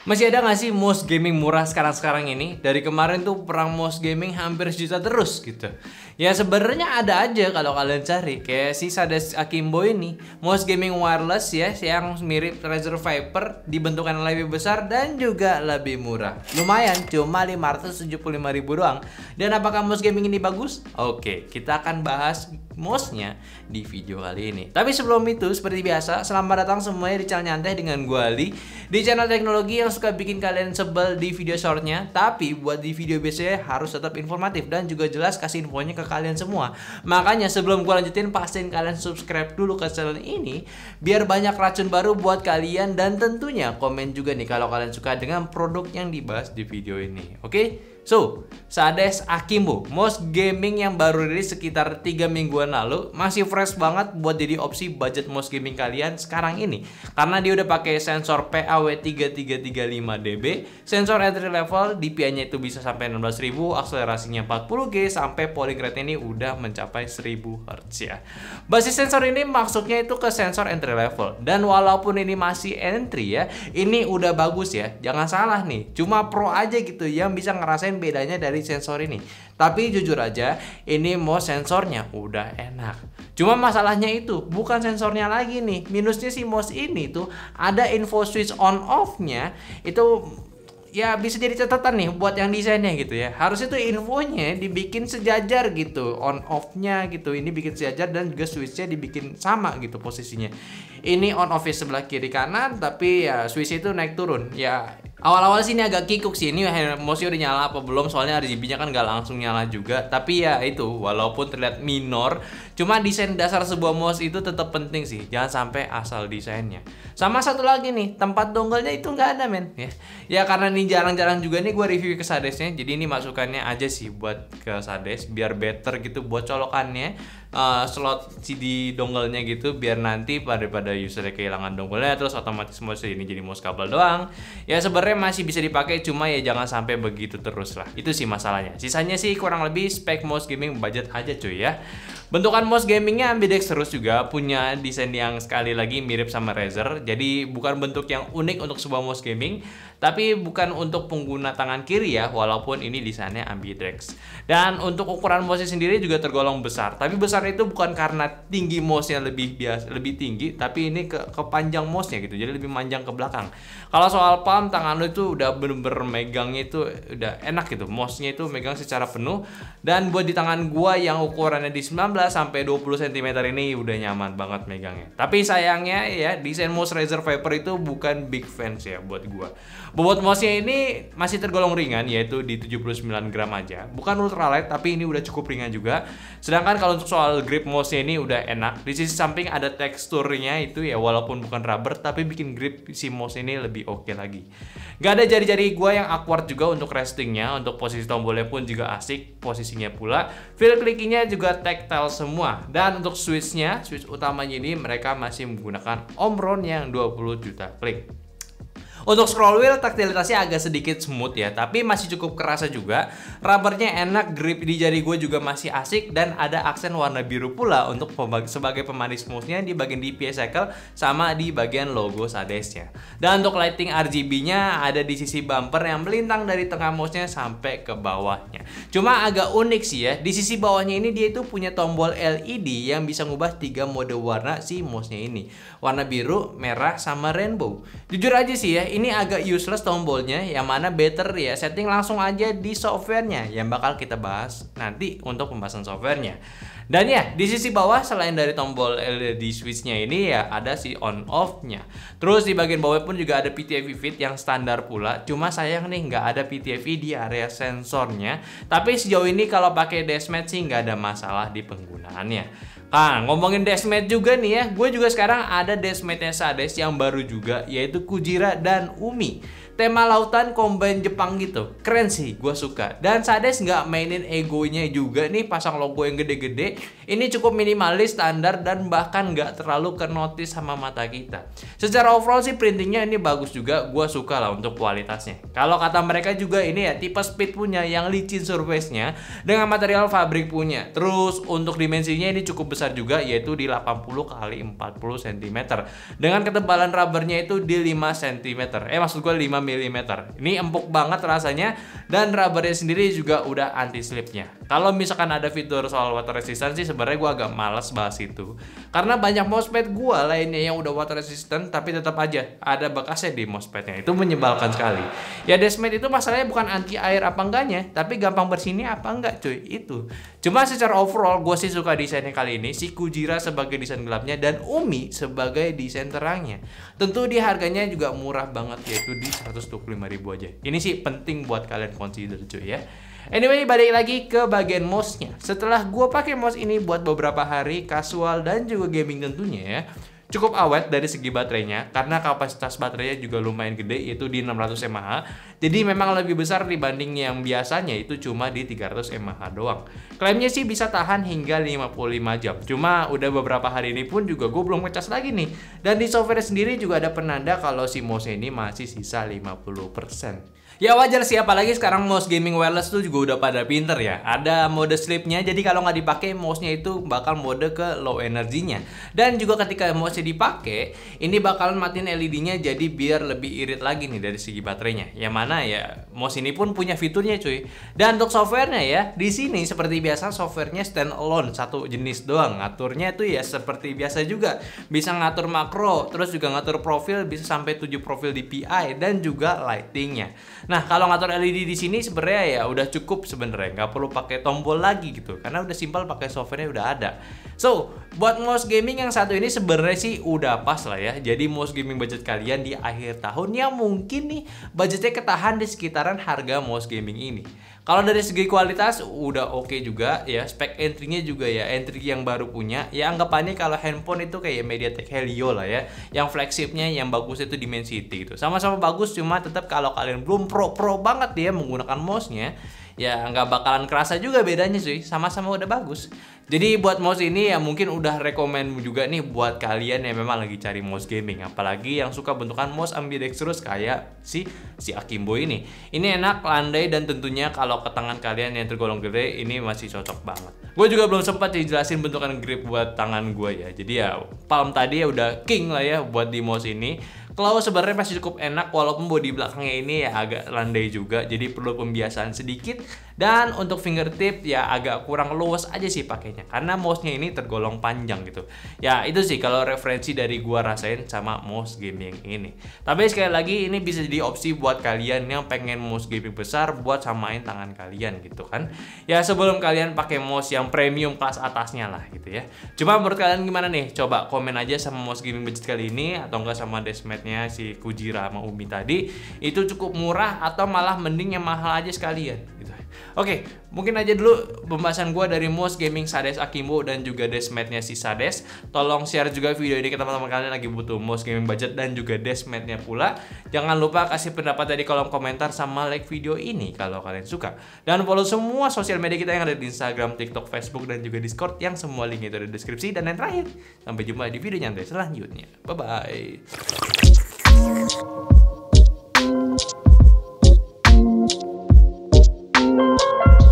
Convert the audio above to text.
Masih ada nggak sih mouse gaming murah sekarang-sekarang ini? Dari kemarin tuh perang mouse gaming hampir sejuta terus gitu. Ya sebenarnya ada aja kalau kalian cari. Kayak si Sades Akimbo ini, mouse gaming wireless ya, yang mirip Razer Viper, dibentukan lebih besar dan juga lebih murah. Lumayan, cuma 575.000 doang. Dan apakah mouse gaming ini bagus? Oke, kita akan bahas mouse-nya di video kali ini. Tapi sebelum itu, seperti biasa, selamat datang semuanya di channel nyantai dengan gue Ali, di channel teknologi yang suka bikin kalian sebel di video shortnya, tapi buat di video biasanya harus tetap informatif dan juga jelas kasih infonya ke kalian semua. Makanya sebelum gue lanjutin, pastiin kalian subscribe dulu ke channel ini biar banyak racun baru buat kalian, dan tentunya komen juga nih kalau kalian suka dengan produk yang dibahas di video ini. Oke? So, Sades Akimbo, mouse gaming yang baru rilis sekitar 3 mingguan lalu, masih fresh banget buat jadi opsi budget mouse gaming kalian sekarang ini. Karena dia udah pakai sensor PAW3335dB, sensor entry level, DPI-nya itu bisa sampai 16.000, akselerasinya 40G, sampai polling rate ini udah mencapai 1000 Hz ya. Basis sensor ini maksudnya itu ke sensor entry level, dan walaupun ini masih entry ya, ini udah bagus ya. Jangan salah nih, cuma pro aja gitu yang bisa ngerasain bedanya dari sensor ini. Tapi jujur aja, ini mouse sensornya udah enak. Cuma masalahnya itu bukan sensornya lagi nih. Minusnya si mouse ini tuh ada info switch on off-nya itu ya bisa jadi catatan nih buat yang desainnya gitu ya. Harusnya tuh infonya dibikin sejajar gitu, on off-nya gitu. Ini bikin sejajar dan juga switch-nya dibikin sama gitu posisinya. Ini on off sebelah kiri kanan, tapi ya switch itu naik turun. Ya awal-awal sih ini agak kikuk sih, ini mouse-nya udah nyala apa belum, soalnya RGB-nya kan gak langsung nyala juga. Tapi ya itu, walaupun terlihat minor, cuma desain dasar sebuah mouse itu tetap penting sih. Jangan sampai asal desainnya. Sama satu lagi nih, tempat dongle-nya itu nggak ada men. Ya karena ini jarang-jarang juga nih gue review ke Sadesnya, jadi ini masukannya aja sih buat ke Sades, biar better gitu buat colokannya. Slot CD dongle-nya gitu, biar nanti pada usernya kehilangan dongle-nya terus otomatis mouse ini jadi mouse kabel doang. Ya sebenarnya masih bisa dipakai, cuma ya jangan sampai begitu terus lah. Itu sih masalahnya. Sisanya sih kurang lebih spek mouse gaming budget aja cuy ya. Bentukan mouse gamingnya ambidextrous juga, punya desain yang sekali lagi mirip sama Razer. Jadi bukan bentuk yang unik untuk sebuah mouse gaming, tapi bukan untuk pengguna tangan kiri ya, walaupun ini desainnya ambidextrous. Dan untuk ukuran mouse sendiri juga tergolong besar. Tapi besar itu bukan karena tinggi mouse-nya lebih tinggi, tapi ini ke panjang mouse-nya gitu. Jadi lebih panjang ke belakang. Kalau soal palm, tangan lu itu udah bener-bener megangnya itu udah enak gitu. Mouse-nya itu megang secara penuh, dan buat di tangan gua yang ukurannya di 19 sampai 20 cm ini udah nyaman banget megangnya. Tapi sayangnya ya, desain mouse Razer Viper itu bukan big fans ya buat gua. Bobot mouse-nya ini masih tergolong ringan, yaitu di 79 gram aja. Bukan ultralight, tapi ini udah cukup ringan juga. Sedangkan kalau untuk soal grip mouse-nya ini udah enak. Di sisi samping ada teksturnya itu ya, walaupun bukan rubber, tapi bikin grip si mouse ini lebih oke lagi. Gak ada jari-jari gua yang awkward juga untuk restingnya. Untuk posisi tombolnya pun juga asik posisinya pula. Feel clickingnya juga tactile semua. Dan untuk switch-nya, switch utamanya ini mereka masih menggunakan Omron yang 20 juta klik. Untuk scroll wheel, taktilitasnya agak sedikit smooth ya, tapi masih cukup kerasa juga. Rubbernya enak, grip di jari gue juga masih asik, dan ada aksen warna biru pula untuk sebagai pemanis mouse-nya di bagian DPI cycle sama di bagian logo Sadesnya. Dan untuk lighting RGB-nya ada di sisi bumper yang melintang dari tengah mouse-nya sampai ke bawahnya. Cuma agak unik sih ya, di sisi bawahnya ini dia itu punya tombol LED yang bisa ngubah 3 mode warna si mouse-nya ini. Warna biru, merah, sama rainbow. Jujur aja sih ya, ini agak useless tombolnya, yang mana better ya setting langsung aja di softwarenya yang bakal kita bahas nanti untuk pembahasan softwarenya. Dan ya, di sisi bawah selain dari tombol LED switch-nya ini ya ada si on off-nya. Terus di bagian bawah pun juga ada PTFE fit yang standar pula. Cuma sayang nih nggak ada PTFE di area sensornya. Tapi sejauh ini kalau pakai Desmet sih nggak ada masalah di penggunaannya. Nah, ngomongin Desmet juga nih ya, gue juga sekarang ada Desmetnya Sades yang baru juga, yaitu Kujira dan Umi. Tema lautan combine Jepang gitu, keren sih, gue suka. Dan Sades nggak mainin egonya juga nih, pasang logo yang gede-gede. Ini cukup minimalis, standar, dan bahkan nggak terlalu kenotis sama mata kita. Secara overall sih printingnya ini bagus juga, gue suka lah untuk kualitasnya. Kalau kata mereka juga ini ya tipe speed punya yang licin surface-nya dengan material fabrik punya. Terus untuk dimensinya ini cukup besar juga, yaitu di 80 x 40 cm. Dengan ketebalan rubbernya itu di 5 cm. Maksud gue 5 mm. Ini empuk banget rasanya, dan rubbernya sendiri juga udah anti slipnya. Kalau misalkan ada fitur soal water resistant sih sebenarnya gue agak males bahas itu, karena banyak mousepad gue lainnya yang udah water resistant tapi tetap aja ada bekasnya di mousepadnya. Itu menyebalkan sekali. Ya Deskmate itu masalahnya bukan anti air apa enggaknya, tapi gampang bersihnya apa enggak cuy. Itu cuma secara overall gue sih suka desainnya kali ini, si Kujira sebagai desain gelapnya dan Umi sebagai desain terangnya. Tentu di harganya juga murah banget, yaitu di 125.000 aja. Ini sih penting buat kalian consider cuy ya. Anyway, balik lagi ke bagian mouse-nya. Setelah gue pakai mouse ini buat beberapa hari casual dan juga gaming tentunya ya, cukup awet dari segi baterainya, karena kapasitas baterainya juga lumayan gede, yaitu di 600 mAh. Jadi memang lebih besar dibanding yang biasanya itu cuma di 300 mAh doang. Klaimnya sih bisa tahan hingga 55 jam. Cuma udah beberapa hari ini pun juga gue belum ngecas lagi nih. Dan di software sendiri juga ada penanda kalau si mouse ini masih sisa 50%. Ya wajar sih, apalagi sekarang mouse gaming wireless tuh juga udah pada pinter ya. Ada mode sleepnya, jadi kalau nggak dipakai mouse-nya itu bakal mode ke low energinya. Dan juga ketika mouse-nya dipakai, ini bakalan matiin LED-nya jadi biar lebih irit lagi nih dari segi baterainya. Yang mana ya mouse ini pun punya fiturnya cuy. Dan untuk softwarenya ya, di sini seperti biasa softwarenya stand alone, satu jenis doang. Ngaturnya itu ya seperti biasa juga. Bisa ngatur makro, terus juga ngatur profil, bisa sampai 7 profil DPI dan juga lightingnya. Nah, kalau ngatur LED di sini sebenarnya ya udah cukup sebenarnya, nggak perlu pakai tombol lagi gitu, karena udah simpel, pakai softwarenya udah ada. So, buat mouse gaming yang satu ini sebenarnya sih udah pas lah ya. Jadi mouse gaming budget kalian di akhir tahun yang mungkin nih budgetnya ketahan di sekitaran harga mouse gaming ini. Kalau dari segi kualitas udah oke juga ya, spek entry-nya juga ya entry yang baru punya. Ya anggapannya kalau handphone itu kayak MediaTek Helio lah ya, yang flagshipnya yang bagus itu Dimensity gitu. Sama-sama bagus, cuma tetap kalau kalian belum pro banget ya menggunakan mouse-nya, ya nggak bakalan kerasa juga bedanya sih, sama-sama udah bagus. Jadi buat mouse ini ya mungkin udah rekomend juga nih buat kalian yang memang lagi cari mouse gaming, apalagi yang suka bentukan mouse ambidextrous kayak si Akimbo ini. Ini enak, landai, dan tentunya kalau ke tangan kalian yang tergolong gede ini masih cocok banget. Gue juga belum sempat dijelasin bentukan grip buat tangan gue ya. Jadi ya palm tadi ya udah king lah ya buat di mouse ini. Claw sebenarnya masih cukup enak, walaupun bodi belakangnya ini ya agak landai juga, jadi perlu pembiasaan sedikit. Dan untuk fingertip ya agak kurang luas aja sih pakainya, karena mouse-nya ini tergolong panjang gitu. Ya itu sih kalau referensi dari gua rasain sama mouse gaming ini. Tapi sekali lagi ini bisa jadi opsi buat kalian yang pengen mouse gaming besar buat samain tangan kalian gitu kan. Ya sebelum kalian pakai mouse yang premium kelas atasnya lah gitu ya. Cuma menurut kalian gimana nih? Coba komen aja sama mouse gaming budget kali ini, atau enggak sama Deskmate-nya si Kujira sama Umi tadi. Itu cukup murah atau malah mending yang mahal aja sekalian gitu. Oke, mungkin aja dulu pembahasan gue dari mouse gaming Sades Akimbo dan juga Deskmate-nya si Sades. Tolong share juga video ini ke teman-teman kalian lagi butuh mouse gaming budget dan juga Deskmate-nya pula. Jangan lupa kasih pendapat di kolom komentar sama like video ini kalau kalian suka. Dan follow semua sosial media kita yang ada di Instagram, TikTok, Facebook, dan juga Discord, yang semua linknya itu ada di deskripsi. Dan yang terakhir, sampai jumpa di video nyantai selanjutnya. Bye-bye.